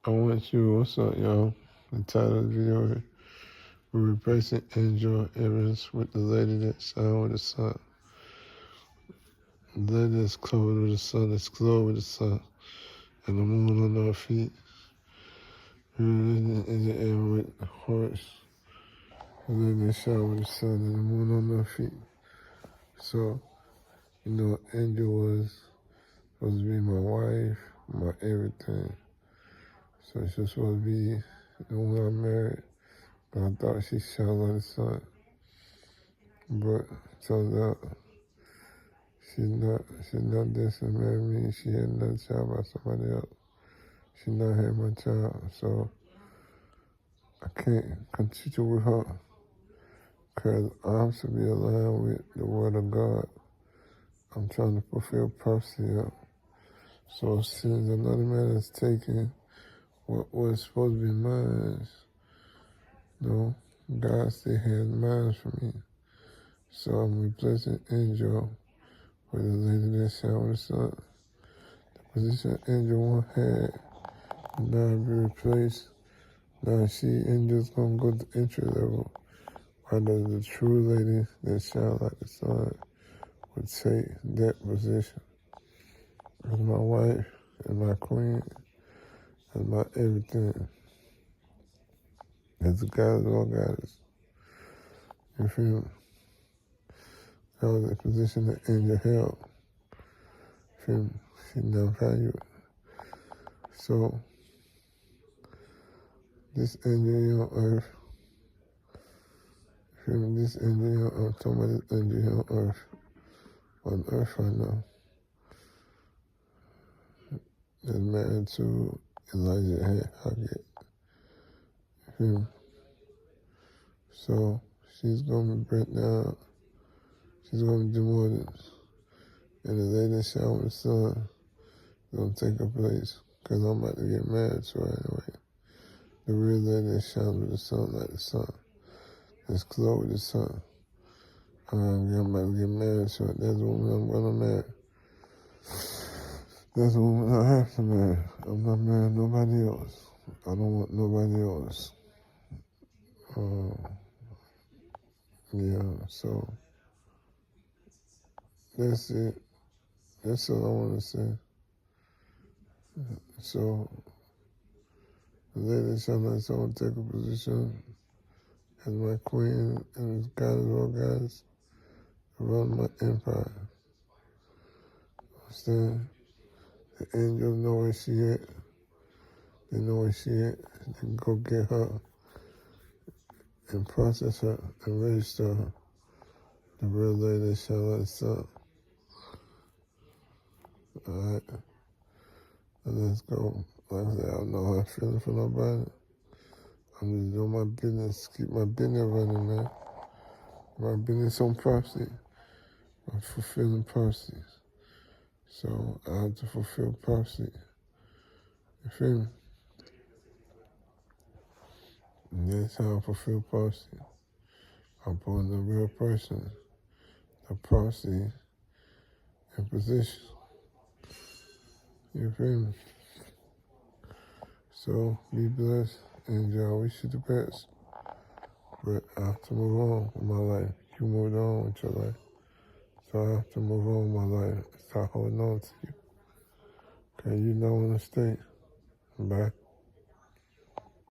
I want you, what's up, y'all? The title of the video, we're replacing Angel Evans with the lady that shine with the sun. The lady that's covered with the sun, that's glowed with the sun, and the moon on her feet. And the air with the horse. The lady that shine with the sun, and the moon on her feet. So, Angel was supposed to be my wife, my everything. So she's supposed to be the one I married. But I thought she shone like the sun. But turns out she's not this and married me. She had another child by somebody else. She not had my child. So I can't continue with her because I'm to be aligned with the word of God. I'm trying to fulfill prophecy up. So since another man has taken what was supposed to be mine, God still has mine for me. So I'm replacing Angel with the lady that shine with the sun. The position Angel one had now be replaced. Now Angel's gonna go to entry level. While the true lady that shine like the sun would take that position as my wife and my queen and my everything. As the God of all gods. You feel me? That was the position that Angel held. Feel me? She now valued. So this angel here on earth, feel me? This angel here on talking about this angel here on earth right now. Is married to Elijah Hackett. Feel me? So she's gonna be burnt down. She's gonna be demoted. And the lady that shine with the sun is gonna take her place. Cause I'm about to get married to her anyway. The real lady that shines with the sun like the sun. That's glow with the sun. I'm about to get married to her. That's the woman I'm gonna marry. That's the woman I have to marry. I'm not marrying nobody else. I don't want nobody else. Yeah, so that's it. That's all I want to say. So the lady shall not someone take a position as my queen and as God of all gods to run my empire. Understand? The angels know where she at. They know where she at. They can go get her and process her and register her. The real lady shall not sun. Alright? And let's go. Like I said, I don't know how I'm feeling for nobody. I'm just doing my business, keep my business running, man. My business on prophecy. I'm fulfilling prophecies. So I have to fulfill prophecy. You feel me? And that's how I fulfill prophecy. I'm putting the real person, the prophecy, in position. You feel me? So be blessed, and I wish you the best. But I have to move on with my life. You moved on with your life. So I have to move on with my life. Start holding on to you. Okay, you know when to stay. Bye.